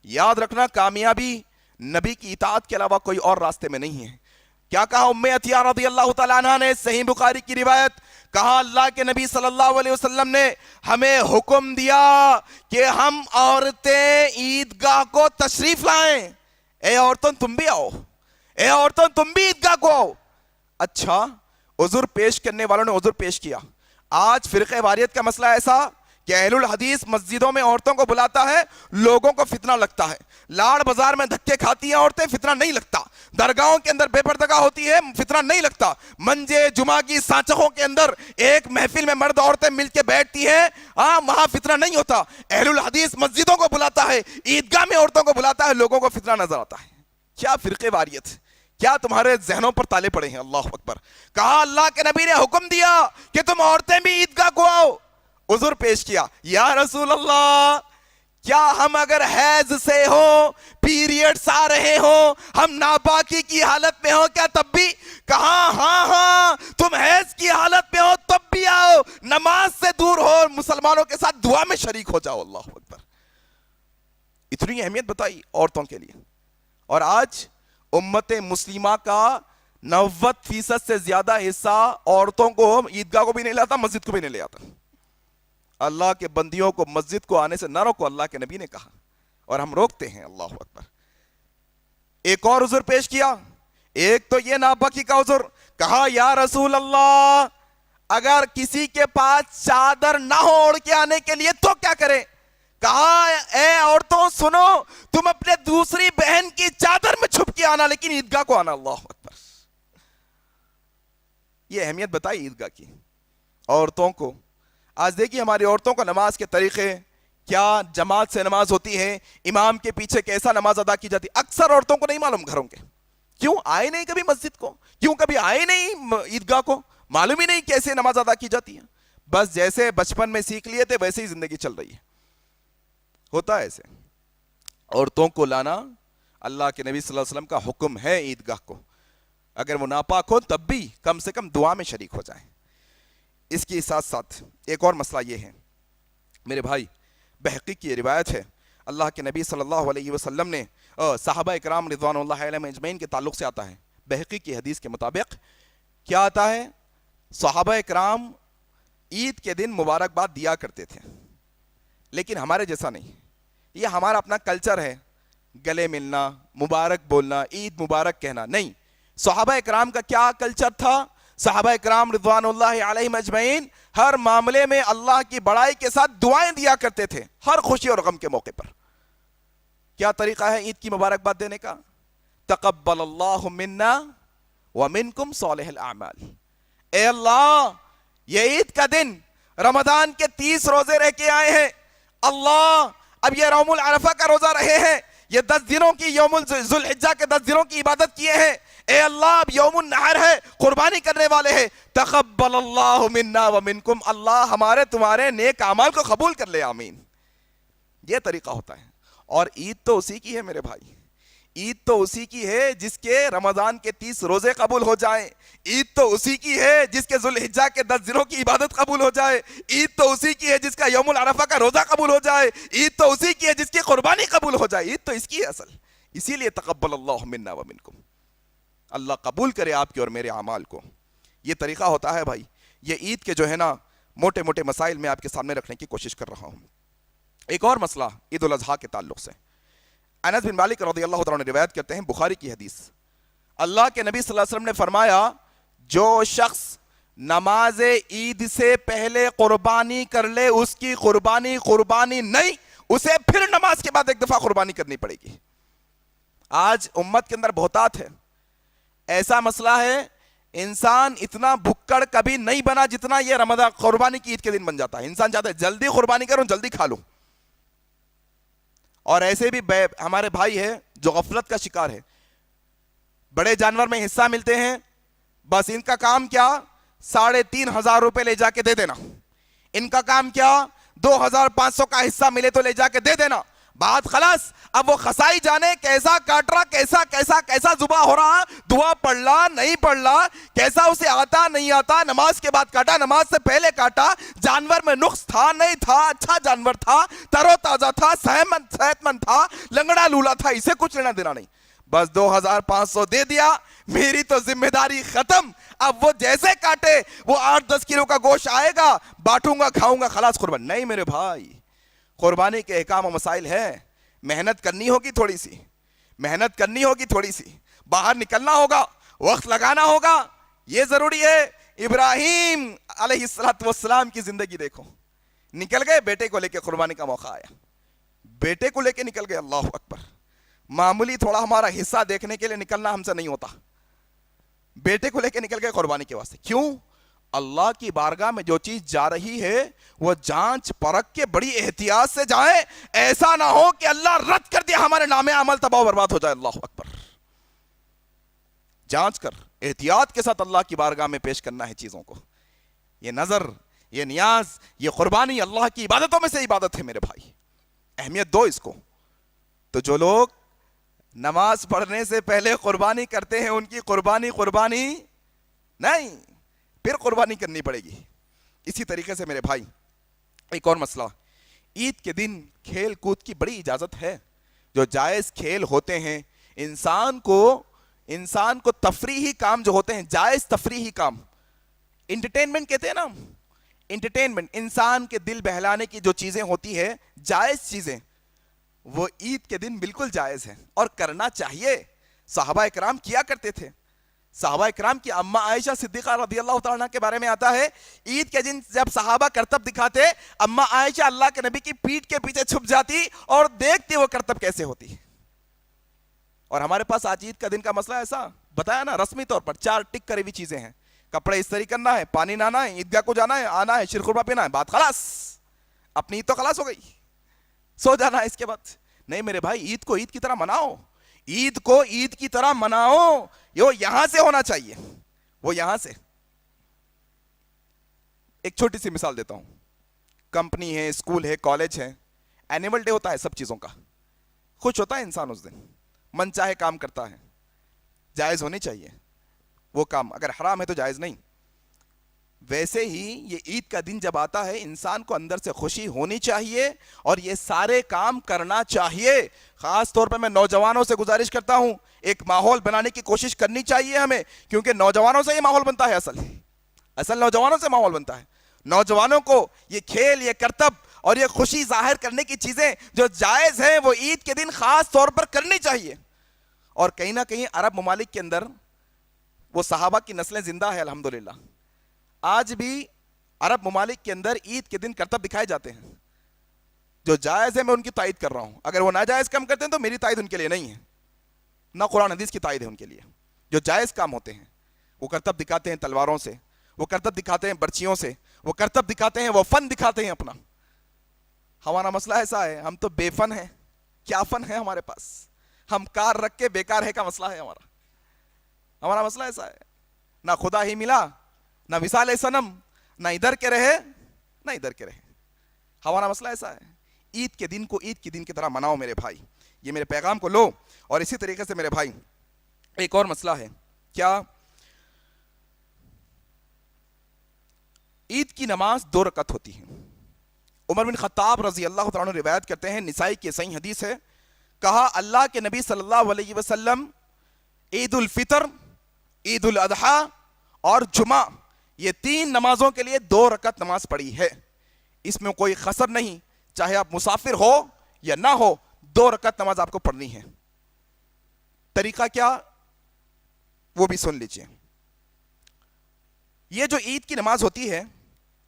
یاد رکھنا کامیابی نبی کی اطاعت کے علاوہ کوئی اور راستے میں نہیں ہے۔ کیا کہا ام عطیہ رضی اللہ تعالیٰ عنہ نے، صحیح بخاری کی روایت، کہا اللہ کے نبی صلی اللہ علیہ وسلم نے ہمیں حکم دیا کہ ہم عورتیں عیدگاہ کو تشریف لائیں. اے عورتوں تم بھی آؤ، اے عورتوں تم بھی عیدگاہ کو آؤ. اچھا، عذر پیش کرنے والوں نے عذر پیش کیا. آج فرقہ واریت کا مسئلہ ایسا کہ اہل الحدیث مسجدوں میں عورتوں کو بلاتا ہے، لوگوں کو فتنہ لگتا ہے. لاڑ بازار میں دھکے کھاتی ہیں عورتیں، فتنہ نہیں لگتا. درگاہوں کے اندر بے پردگی ہوتی ہے، فتنہ نہیں لگتا. منجے جمعہ کی سانچوں کے اندر ایک محفل میں مرد عورتیں مل کے بیٹھتی ہیں، وہاں فتنہ نہیں ہوتا. اہل الحدیث مسجدوں کو بلاتا ہے، عیدگاہ میں عورتوں کو بلاتا ہے، لوگوں کو فتنہ نظر آتا ہے. کیا فرقہ واریت، کیا تمہارے ذہنوں پر تالے پڑے ہیں. اللہ اکبر. کہا اللہ کے نبی نے حکم دیا کہ تم عورتیں بھی عیدگاہ کو آؤ. عذر پیش کیا، یا رسول اللہ کیا ہم اگر حیض سے ہوں، پیریڈز آ رہے ہوں، ہم ناپاکی کی حالت میں ہوں، کیا تب بھی؟ کہا ہاں تم حیض کی حالت میں ہو تب بھی آؤ، نماز سے دور ہو، مسلمانوں کے ساتھ دعا میں شریک ہو جاؤ. اللہ اکبر. اتنی اہمیت بتائی عورتوں کے لیے. اور آج امت مسلمہ کا 90% سے زیادہ حصہ عورتوں کو عیدگاہ کو بھی نہیں لاتا، مسجد کو بھی نہیں لے آتا. اللہ کے بندیوں کو مسجد کو آنے سے نہ روکو، اللہ کے نبی نے کہا، اور ہم روکتے ہیں. اللہ اکبر. ایک اور عذر پیش کیا. ایک تو یہ ناپاکی کا عذر. کہا یا رسول اللہ اگر کسی کے پاس چادر نہ ہو اوڑھ کے آنے کے لیے تو کیا کرے؟ کہا اے عورتوں سنو، تم اپنے دوسری بہن کی چادر میں چھپ کے آنا، لیکن عیدگاہ کو آنا. اللہ اکبر. یہ اہمیت بتائی عیدگاہ کی عورتوں کو. آج دیکھیے ہماری عورتوں کو نماز کے طریقے کیا، جماعت سے نماز ہوتی ہے، امام کے پیچھے کیسا نماز ادا کی جاتی. اکثر عورتوں کو نہیں معلوم گھروں کے. کیوں آئے نہیں کبھی مسجد کو، کیوں کبھی آئے نہیں عیدگاہ کو، معلوم ہی نہیں کیسے نماز ادا کی جاتی ہے. بس جیسے بچپن میں سیکھ لیے تھے ویسے ہی زندگی چل رہی ہے. ہوتا ہے ایسے. عورتوں کو لانا اللہ کے نبی صلی اللہ علیہ وسلم کا حکم ہے عیدگاہ کو. اگر وہ ناپاک ہو تب بھی کم سے کم دعا میں شریک ہو جائیں. اس کے ساتھ ساتھ ایک اور مسئلہ یہ ہے میرے بھائی، بحقی کی روایت ہے، اللہ کے نبی صلی اللہ علیہ وسلم نے صحابہ اکرام رضوان اللہ علیہم اجمعین کے تعلق سے آتا ہے. بحقی کی حدیث کے مطابق کیا آتا ہے؟ صحابہ اکرام عید کے دن مبارکباد دیا کرتے تھے، لیکن ہمارے جیسا نہیں. یہ ہمارا اپنا کلچر ہے، گلے ملنا، مبارک بولنا، عید مبارک کہنا. نہیں، صحابہ اکرام کا کیا کلچر تھا؟ صحابہ اکرام رضوان اللہ علیہم اجمعین ہر معاملے میں اللہ کی بڑائی کے ساتھ دعائیں دیا کرتے تھے، ہر خوشی اور غم کے موقع پر. کیا طریقہ ہے عید کی مبارکباد دینے کا؟ تقبل اللہ منا ومنکم صالح الاعمال. اے اللہ یہ عید کا دن، رمضان کے 30 روزے رہ کے آئے ہیں، اللہ اب یہ یوم العرفہ کا روزہ رہے ہیں، یہ 10 دنوں کی یوم ذوالحجہ کے 10 دنوں کی عبادت کیے ہیں. اے اللہ اب یوم النحر ہے، قربانی کرنے والے ہیں، تقبل اللہ منا ومنکم، اللہ ہمارے تمہارے نیک اعمال کو قبول کر لے، آمین. یہ طریقہ ہوتا ہے. اور عید تو اسی کی ہے میرے بھائی، عید تو اسی کی ہے جس کے رمضان کے 30 روزے قبول ہو جائیں. عید تو اسی کی ہے جس کے ذوالحجہ کے 10 دنوں کی عبادت قبول ہو جائے. عید تو اسی کی ہے جس کا یوم العرفہ کا روزہ قبول ہو جائے. عید تو اسی کی ہے جس کی قربانی قبول ہو جائے. عید تو اس کی ہے اصل. اسی لیے تقبل اللہ منا ومنکم، اللہ قبول کرے آپ کے اور میرے اعمال کو. یہ طریقہ ہوتا ہے بھائی. یہ عید کے جو ہے نا موٹے موٹے مسائل میں آپ کے سامنے رکھنے کی کوشش کر رہا ہوں. ایک اور مسئلہ عید الاضحیٰ کے تعلق سے، انس بن مالک رضی اللہ تعالیٰ عنہ روایت کرتے ہیں، بخاری کی حدیث، اللہ کے نبی صلی اللہ علیہ وسلم نے فرمایا جو شخص نماز عید سے پہلے قربانی کر لے اس کی قربانی نہیں، اسے پھر نماز کے بعد ایک دفعہ قربانی کرنی پڑے گی. آج امت کے اندر بہتات ہے. ایسا مسئلہ ہے انسان اتنا بھکڑ کبھی نہیں بنا جتنا یہ رمضان قربانی کی عید کے دن بن جاتا ہے. انسان چاہتا ہے جلدی قربانی کروں، جلدی کھا لوں. اور ایسے بھی ہمارے بھائی ہے جو غفلت کا شکار ہے، بڑے جانور میں حصہ ملتے ہیں، بس ان کا کام کیا 3,500 روپے لے جا کے دے دینا. ان کا کام کیا 2,500 کا حصہ ملے تو لے جا کے دے دینا، بات خلاص. اب وہ خسائی جانے کیسا کاٹ رہا، کیسا ذبح ہو رہا، دعا پڑھ لا نہیں پڑھ لا، کیسا اسے آتا نہیں آتا، نماز کے بعد کاٹا، نماز سے پہلے کاٹا، جانور میں نقص تھا نہیں تھا، اچھا جانور تھا، تر و تازہ تھا، صحت مند تھا، لنگڑا لولا تھا، اسے کچھ لینا دینا نہیں. بس 2500 دے دیا, میری تو ذمہ داری ختم. اب وہ جیسے کاٹے, وہ 8-10 کلو کا گوشت آئے گا, بانٹوں گا, کھاؤں گا, خلاص قربان. نہیں میرے بھائی, قربانی کے احکام و مسائل ہے, محنت کرنی ہوگی تھوڑی سی, محنت کرنی ہوگی تھوڑی سی, باہر نکلنا ہوگا, وقت لگانا ہوگا, یہ ضروری ہے. ابراہیم علیہ السلام کی زندگی دیکھو, نکل گئے بیٹے کو لے کے, قربانی کا موقع آیا, بیٹے کو لے کے نکل گئے. اللہ اکبر. معمولی تھوڑا ہمارا حصہ دیکھنے کے لیے نکلنا ہم سے نہیں ہوتا, بیٹے کو لے کے نکل گئے قربانی کے واسطے. کیوں؟ اللہ کی بارگاہ میں جو چیز جا رہی ہے وہ جانچ پرکھ کے بڑی احتیاط سے جائیں, ایسا نہ ہو کہ اللہ رد کر دیا, ہمارے نام عمل تباہ و برباد ہو جائے. اللہ اکبر. جانچ کر احتیاط کے ساتھ اللہ کی بارگاہ میں پیش کرنا ہے چیزوں کو. یہ نظر, یہ نیاز, یہ قربانی اللہ کی عبادتوں میں سے عبادت ہے میرے بھائی, اہمیت دو اس کو. تو جو لوگ نماز پڑھنے سے پہلے قربانی کرتے ہیں, ان کی قربانی نہیں, پھر قربانی کرنی پڑے گی. اسی طریقے سے میرے بھائی ایک اور مسئلہ, عید کے دن کھیل کود کی بڑی اجازت ہے. جو جائز کھیل ہوتے ہیں, انسان کو تفریحی کام جو ہوتے ہیں, جائز تفریحی کام, انٹرٹینمنٹ کہتے ہیں نا, انٹرٹینمنٹ, انسان کے دل بہلانے کی جو چیزیں ہوتی ہے, جائز چیزیں, وہ عید کے دن بالکل جائز ہیں اور کرنا چاہیے. صحابہ اکرام کیا کرتے تھے. صحابہ اکرام کی اماں عائشہ صدیقہ رضی اللہ تعالیٰ عنہ کے بارے میں آتا ہے, عید کے دن جب صحابہ کرتب دکھاتے, اماں عائشہ اللہ کے نبی کی پیٹھ کے پیچھے چھپ جاتی اور دیکھتی وہ کرتب کیسے ہوتی. اور ہمارے پاس آج عید کا دن کا مسئلہ ایسا بتایا نا, رسمی طور پر 4 ٹک کرے ہوئی چیزیں ہیں, کپڑے استری کرنا ہے, پانی نہانا ہے, عیدگاہ کو جانا ہے, آنا ہے, شیرخرما پینا ہے, بات خلاص, اپنی عید تو خلاص ہو گئی, سو جانا ہے اس کے بعد. نہیں میرے بھائی, عید کو عید کی طرح مناؤ, عید کو عید کی طرح مناؤ. وہ یہاں سے ہونا چاہیے, وہ یہاں سے. ایک چھوٹی سی مثال دیتا ہوں. کمپنی ہے, اسکول ہے, کالج ہے, اینیول ڈے ہوتا ہے سب چیزوں کا, خوش ہوتا ہے انسان اس دن, من چاہے کام کرتا ہے, جائز ہونی چاہیے وہ کام, اگر حرام ہے تو جائز نہیں. ویسے ہی یہ عید کا دن جب آتا ہے, انسان کو اندر سے خوشی ہونی چاہیے اور یہ سارے کام کرنا چاہیے. خاص طور پہ میں نوجوانوں سے گزارش کرتا ہوں, ایک ماحول بنانے کی کوشش کرنی چاہیے ہمیں, کیونکہ نوجوانوں سے یہ ماحول بنتا ہے, اصل نوجوانوں سے ماحول بنتا ہے. نوجوانوں کو یہ کھیل, یہ کرتب اور یہ خوشی ظاہر کرنے کی چیزیں جو جائز ہیں وہ عید کے دن خاص طور پر کرنی چاہیے. اور کہیں نہ کہیں عرب ممالک کے اندر وہ صحابہ کی نسلیں زندہ ہے الحمدللہ. آج بھی عرب ممالک کے اندر عید کے دن کرتب دکھائے جاتے ہیں. جو جائز ہے میں ان کی تائید کر رہا ہوں, اگر وہ ناجائز کام کرتے ہیں تو میری تائید ان کے لیے نہیں ہے, نہ قرآن حدیث کی تائید ہے ان کے لیے. جو جائز کام ہوتے ہیں وہ کرتب دکھاتے ہیں تلواروں سے, وہ کرتب دکھاتے ہیں برچیوں سے, وہ کرتب دکھاتے ہیں, وہ فن دکھاتے ہیں اپنا. ہمارا مسئلہ ایسا ہے, ہم تو بے فن ہیں. کیا فن ہے ہمارے پاس؟ ہم کار رکھ کے بیکار ہے کا مسئلہ ہے ہمارا مسئلہ ایسا ہے. نہ خدا ہی ملا, نہ مثال صنم, نہ ادھر کے رہے نہ ادھر کے رہے. ہمارا مسئلہ ایسا ہے. عید کے دن کو عید کے دن کی طرح مناؤ میرے بھائی, یہ میرے پیغام کو لو. اور اسی طریقے سے میرے بھائی ایک اور مسئلہ ہے, کیا عید کی نماز 2 رکعت ہوتی ہے. عمر بن خطاب رضی اللہ تعالیٰ عنہ روایت کرتے ہیں, نسائی کی صحیح حدیث ہے, کہا اللہ کے نبی صلی اللہ علیہ وسلم عید الفطر, عید الاضحیٰ اور جمعہ, یہ 3 نمازوں کے لیے 2 رکعت نماز پڑھی ہے. اس میں کوئی قصر نہیں, چاہے آپ مسافر ہو یا نہ ہو, 2 رکعت نماز آپ کو پڑھنی ہے. طریقہ کیا وہ بھی سن لیجئے. یہ جو عید کی نماز ہوتی ہے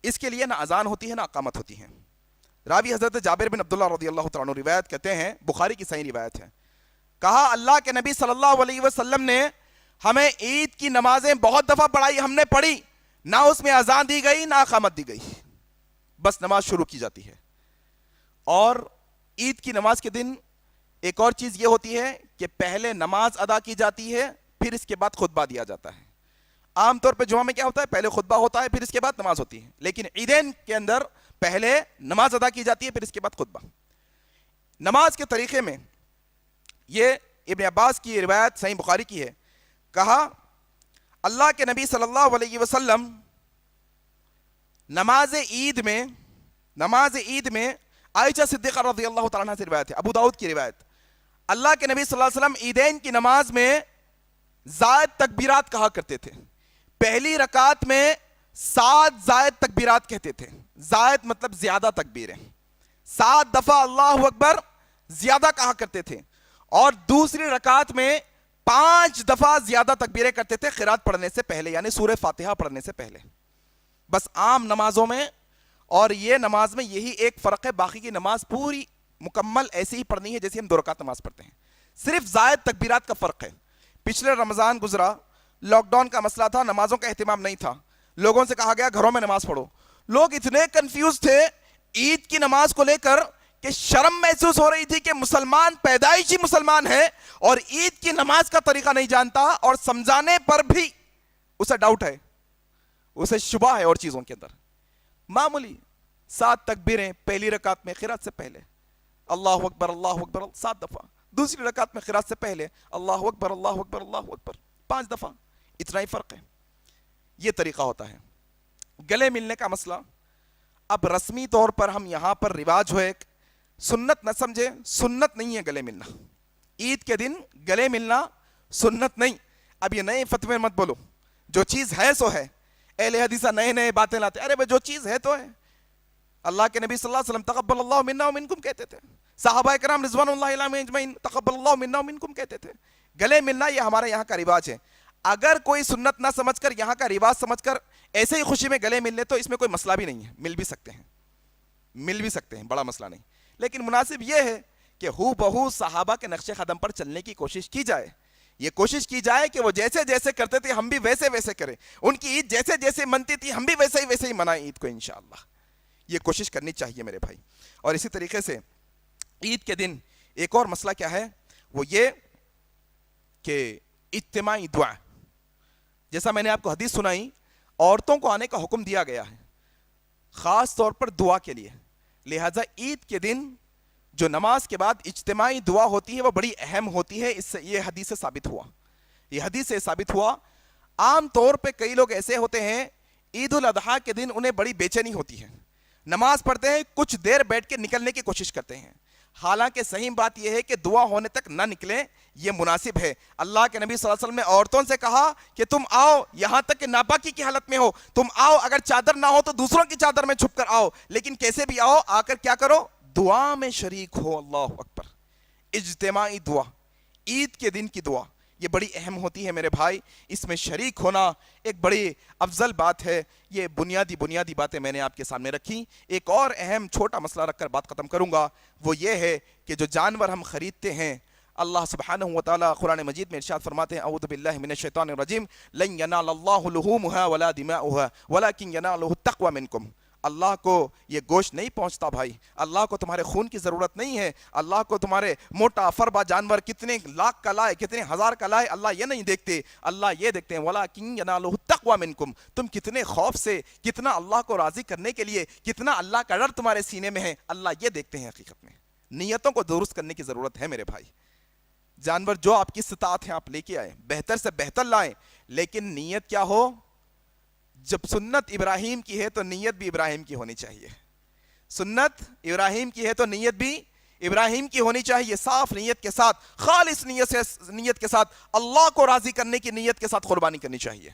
اس کے لیے نہ اذان ہوتی ہے نہ اقامت ہوتی ہے. راوی حضرت جابر بن عبداللہ رضی اللہ تعالیٰ عنہ روایت کرتے ہیں, بخاری کی صحیح روایت ہے, کہا اللہ کے نبی صلی اللہ علیہ وسلم نے ہمیں عید کی نمازیں بہت دفعہ پڑھائی, ہم نے پڑھی, نہ اس میں اذان دی گئی نہ اقامت دی گئی, بس نماز شروع کی جاتی ہے. اور عید کی نماز کے دن ایک اور چیز یہ ہوتی ہے کہ پہلے نماز ادا کی جاتی ہے, پھر اس کے بعد خطبہ دیا جاتا ہے. عام طور پہ جمعہ میں کیا ہوتا ہے, پہلے خطبہ ہوتا ہے پھر اس کے بعد نماز ہوتی ہے, لیکن عیدین کے اندر پہلے نماز ادا کی جاتی ہے پھر اس کے بعد خطبہ. نماز کے طریقے میں یہ ابن عباس کی روایت صحیح بخاری کی ہے, کہا اللہ کے نبی صلی اللہ علیہ وسلم نماز عید میں عائشہ صدیقہ رضی اللہ تعالیٰ عنہ سے روایت ہے, ابو داؤد کی روایت, اللہ کے نبی صلی اللہ علیہ وسلم عیدین کی نماز میں زائد تکبیرات کہا کرتے تھے. پہلی رکعت میں 7 زائد تکبیرات کہتے تھے. زائد مطلب زیادہ تکبیریں. 7 دفعہ اللہ اکبر زیادہ کہا کرتے تھے. اور دوسری رکعت میں 5 دفعہ زیادہ تکبیریں کرتے تھے قرات پڑھنے سے پہلے, یعنی سورہ فاتحہ پڑھنے سے پہلے. بس عام نمازوں میں اور یہ نماز میں یہی ایک فرق ہے, باقی کی نماز پوری مکمل ایسی ہی پڑھنی ہے جیسے ہم 2 رکعت نماز پڑھتے ہیں. صرف زائد تکبیرات کا فرق ہے. پچھلے رمضان گزرا, لاک ڈاؤن کا مسئلہ تھا, نمازوں کا اہتمام نہیں تھا, لوگوں سے کہا گیا گھروں میں نماز پڑھو. لوگ اتنے کنفیوز تھے عید کی نماز کو لے کر کہ شرم محسوس ہو رہی تھی کہ مسلمان پیدائشی مسلمان ہے اور عید کی نماز کا طریقہ نہیں جانتا, اور سمجھانے پر بھی اسے ڈاؤٹ ہے, اسے شبہ ہے اور چیزوں کے اندر. معمولی 7 تکبیریں پہلی رکعت میں قرات سے پہلے, اللہ اکبر 7 دفعہ. دوسری رکعت میں قرات سے پہلے اللہ اکبر 5 دفعہ. اتنا ہی فرق ہے. یہ طریقہ ہوتا ہے. گلے ملنے کا مسئلہ, اب رسمی طور پر ہم یہاں پر رواج ہو, ایک سنت نہ سمجھے, سنت نہیں ہے گلے ملنا. عید کے دن گلے ملنا سنت نہیں. اب یہ نئے فتوے مت بولو, جو چیز ہے سو ہے. اہل حدیثہ نئے باتیں لاتے, ارے بھائی جو چیز ہے تو ہے. اللہ کے نبی صلی اللہ علیہ وسلم تقبل اللہ منا ومنکم کہتے تھے, صحابہ کرام رضوان اللہ علیہم اجمعین تقبل اللہ منا ومنکم کہتے تھے. گلے ملنا یہ ہمارے یہاں کا رواج ہے. اگر کوئی سنت نہ سمجھ کر یہاں کا رواج سمجھ کر ایسے ہی خوشی میں گلے مل لے تو اس میں کوئی مسئلہ بھی نہیں ہے, مل بھی سکتے ہیں, بڑا مسئلہ نہیں. لیکن مناسب یہ ہے کہ ہو بہو صحابہ کے نقش قدم پر چلنے کی کوشش کی جائے. یہ کوشش کی جائے کہ وہ جیسے جیسے کرتے تھے ہم بھی ویسے کریں. ان کی عید جیسے جیسے منتی تھی ہم بھی ویسے ہی منائیں عید کو انشاءاللہ. یہ کوشش کرنی چاہیے میرے بھائی. اور اسی طریقے سے عید کے دن ایک اور مسئلہ کیا ہے, وہ یہ کہ اجتماعی دعا, جیسا میں نے آپ کو حدیث سنائی, عورتوں کو آنے کا حکم دیا گیا ہے خاص طور پر دعا کے لیے. لہٰذا عید کے دن جو نماز کے بعد اجتماعی دعا ہوتی ہے وہ بڑی اہم ہوتی ہے. اس سے یہ حدیث سے ثابت ہوا. عام طور پہ کئی لوگ ایسے ہوتے ہیں عید الاضحیٰ کے دن انہیں بڑی بے چینی ہوتی ہے, نماز پڑھتے ہیں کچھ دیر بیٹھ کے نکلنے کی کوشش کرتے ہیں. حالانکہ صحیح بات یہ ہے کہ دعا ہونے تک نہ نکلیں, یہ مناسب ہے. اللہ کے نبی صلی اللہ علیہ وسلم نے عورتوں سے کہا کہ تم آؤ, یہاں تک کہ ناپاکی کی حالت میں ہو تم آؤ, اگر چادر نہ ہو تو دوسروں کی چادر میں چھپ کر آؤ, لیکن کیسے بھی آؤ, آ کر کیا کرو, دعا میں شریک ہو. اللہ اکبر. اجتماعی دعا, عید کے دن کی دعا, یہ بڑی اہم ہوتی ہے میرے بھائی. اس میں شریک ہونا ایک بڑی افضل بات ہے. یہ بنیادی باتیں میں نے آپ کے سامنے رکھی. ایک اور اہم چھوٹا مسئلہ رکھ کر بات ختم کروں گا, وہ یہ ہے کہ جو جانور ہم خریدتے ہیں, اللہ سبحانہ وتعالی قرآن مجید میں ارشاد فرماتے ہیں اعوذ باللہ من الشیطان الرجیم لن ینال اللہ لحومها ولا دماؤها ولکن ینالہ التقوی منکم. اللہ کو یہ گوشت نہیں پہنچتا بھائی, اللہ کو تمہارے خون کی ضرورت نہیں ہے, اللہ کو تمہارے موٹا فربا جانور کتنے لاکھ کا لائے کتنے ہزار کا لائے اللہ یہ نہیں دیکھتے, اللہ یہ دیکھتے ہیں وَلَكِنْ يَنَالُهُ التَّقْوَى مِنْكُمْ. تم کتنے خوف سے, کتنا اللہ کو راضی کرنے کے لیے, کتنا اللہ کا ڈر تمہارے سینے میں ہے, اللہ یہ دیکھتے ہیں. حقیقت میں نیتوں کو درست کرنے کی ضرورت ہے میرے بھائی. جانور جو آپ کی استطاعت ہے آپ لے کے آئیں, بہتر سے بہتر لائیں, لیکن نیت کیا ہو, جب سنت ابراہیم کی ہے تو نیت بھی ابراہیم کی ہونی چاہیے. سنت ابراہیم کی ہے تو نیت بھی ابراہیم کی ہونی چاہیے. صاف نیت کے ساتھ, خالص نیت کے ساتھ, اللہ کو راضی کرنے کی نیت کے ساتھ قربانی کرنی چاہیے.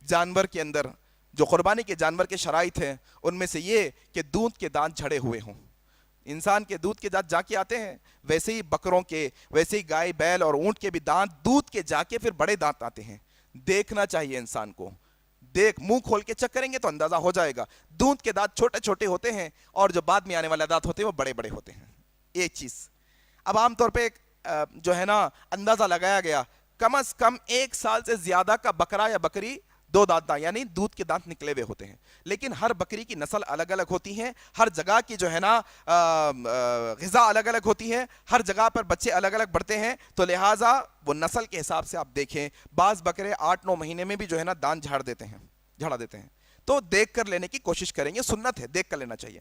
جانور کے اندر جو قربانی کے جانور کے شرائط ہیں ان میں سے یہ کہ دودھ کے دانت جھڑے ہوئے ہوں. انسان کے دودھ کے دانت جا کے آتے ہیں, ویسے ہی بکروں کے, ویسے ہی گائے بیل اور اونٹ کے بھی دانت دودھ کے جا کے پھر بڑے دانت آتے ہیں. دیکھنا چاہیے انسان کو, منہ کھول کے چیک کریں گے تو اندازہ ہو جائے گا. دودھ کے دانت چھوٹے چھوٹے ہوتے ہیں اور جو بعد میں آنے والے دانت ہوتے ہیں وہ بڑے بڑے ہوتے ہیں. ایک چیز اب عام طور پہ جو ہے نا اندازہ لگایا گیا, کم از کم 1 سال سے زیادہ کا بکرا یا بکری 2 دانت یعنی دودھ کے دانت نکلے ہوئے ہوتے ہیں. لیکن ہر بکری کی نسل الگ الگ ہوتی ہے, ہر جگہ کی جو ہے نا غذا الگ الگ ہوتی ہے, ہر جگہ پر بچے الگ الگ بڑھتے ہیں, تو لہٰذا وہ نسل کے حساب سے آپ دیکھیں. بعض بکرے 8-9 مہینے میں بھی جو ہے نا دانت جھاڑ دیتے ہیں. تو دیکھ کر لینے کی کوشش کریں گے, سنت ہے, دیکھ کر لینا چاہیے.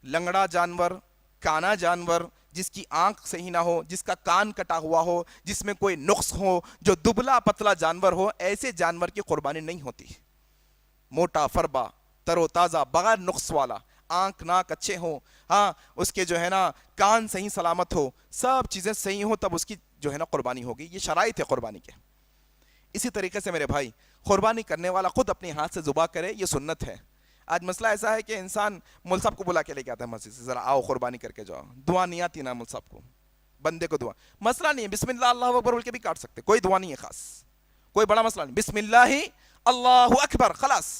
لنگڑا جانور, کانا جانور, جس کی آنکھ صحیح نہ ہو, جس کا کان کٹا ہوا ہو, جس میں کوئی نقص ہو, جو دبلا پتلا جانور ہو, ایسے جانور کی قربانی نہیں ہوتی. موٹا فربا, تر و تازہ, بغیر نقص والا, آنکھ ناک اچھے ہوں, ہاں اس کے جو ہے نا کان صحیح سلامت ہو, سب چیزیں صحیح ہوں, تب اس کی جو ہے نا قربانی ہوگی. یہ شرائط ہے قربانی کے. اسی طریقے سے میرے بھائی, قربانی کرنے والا خود اپنے ہاتھ سے ذبح کرے, یہ سنت ہے. آج مسئلہ ایسا ہے کہ انسان مول صاحب کو بلا کے لے کے آتا ہے مسجد سے, ذرا آؤ قربانی کر کے جاؤ. دعا نہیں آتی نا مول صاحب کو, بندے کو دعا, مسئلہ نہیں ہے, بسم اللہ اللہ اکبر بول کے بھی کاٹ سکتے, کوئی دعا نہیں ہے خاص, کوئی بڑا مسئلہ نہیں, بسم اللہ اللہ اکبر خلاص,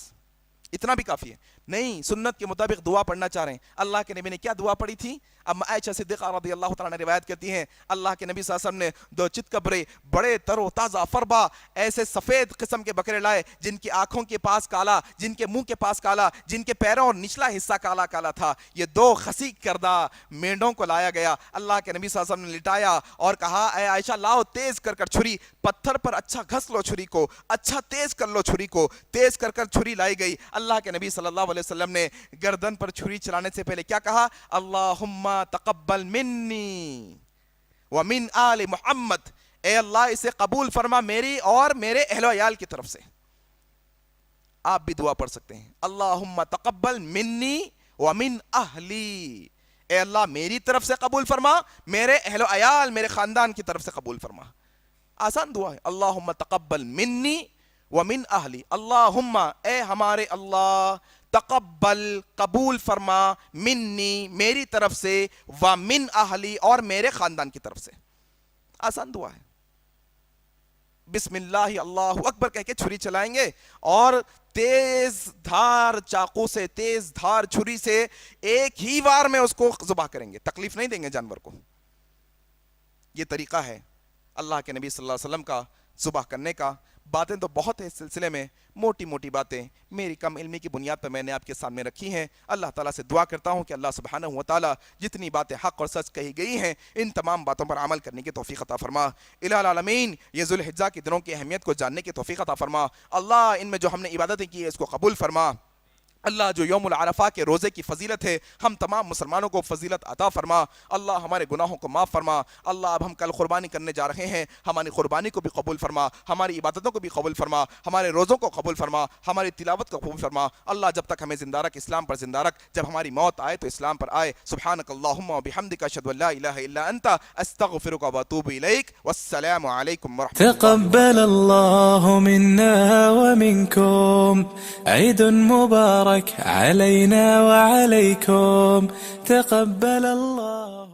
اتنا بھی کافی ہے. نہیں, سنت کے مطابق دعا پڑھنا چاہ رہے ہیں. اللہ کے نبی نے کیا دعا پڑھی تھی؟ اب عائشہ صدیقہ رضی اللہ تعالیٰ نے روایت کرتی ہیں, اللہ کے نبی صلی اللہ علیہ وسلم نے 2 چتکبرے بڑے تر و تازہ فربا ایسے سفید قسم کے بکرے لائے, جن کی آنکھوں کے پاس کالا, جن کے منہ کے پاس کالا, جن کے پیروں اور نچلا حصہ کالا کالا تھا. یہ 2 خسی کردہ مینڈوں کو لایا گیا. اللہ کے نبی صلی اللہ علیہ وسلم نے لٹایا اور کہا, اے عائشہ لاؤ تیز کر کر چھری, پتھر پر اچھا گھس لو چھری کو, اچھا تیز کر لو چھری کو. تیز کر کر چھری لائی گئی. اللہ کے نبی صلی اللہ علیہ وسلم نے گردن پر چھری چلانے سے پہلے کیا کہا؟ اللہم تقبل منی ومن آل محمد, اے اللہ اسے قبول فرما میری اور میرے اہل و عیال کی طرف سے. آپ بھی دعا پڑھ سکتے ہیں, اللہم تقبل منی ومن اہلی, اے اللہ میری طرف سے قبول فرما, میرے اہل و عیال میرے خاندان کی طرف سے قبول فرما. آسان دعا ہے, اللہم تقبل منی ومن اہلی, اللہم اے ہمارے اللہ, تقبل قبول فرما, منی میری طرف سے, ومن اہلی اور میرے خاندان کی طرف سے. آسان دعا ہے. بسم اللہ اللہ اکبر کہہ کے چھری چلائیں گے اور تیز دھار چاقو سے, تیز دھار چھری سے ایک ہی وار میں اس کو ذبح کریں گے, تکلیف نہیں دیں گے جانور کو. یہ طریقہ ہے اللہ کے نبی صلی اللہ علیہ وسلم کا ذبح کرنے کا. باتیں تو بہت ہیں اس سلسلے میں, موٹی موٹی باتیں میری کم علمی کی بنیاد پر میں نے آپ کے سامنے رکھی ہیں. اللہ تعالیٰ سے دعا کرتا ہوں کہ اللہ سبحانہ و تعالیٰ جتنی باتیں حق اور سچ کہی گئی ہیں ان تمام باتوں پر عمل کرنے کی توفیق عطا فرما. الہ العالمین, یہ ذوالحجہ کے دنوں کی اہمیت کو جاننے کی توفیق عطا فرما. اللہ ان میں جو ہم نے عبادتیں کی ہے اس کو قبول فرما. اللہ جو یوم العرفہ کے روزے کی فضیلت ہے ہم تمام مسلمانوں کو فضیلت عطا فرما. اللہ ہمارے گناہوں کو معاف فرما. اللہ اب ہم کل قربانی کرنے جا رہے ہیں, ہماری قربانی کو بھی قبول فرما, ہماری عبادتوں کو بھی قبول فرما, ہمارے روزوں کو قبول فرما, ہماری تلاوت کو قبول فرما. اللہ جب تک ہمیں زندہ رکھ اسلام پر زندہ رکھ, جب ہماری موت آئے تو اسلام پر آئے. سبحانک اللہم و بحمدک, اشہد ان لا الہ الا انت, استغفرک و اتوب الیک. والسلام علیکم ورحمۃ اللہ. تقبل الله منا ومنكم, عيد مبارك علينا وعليكم, تقبل الله.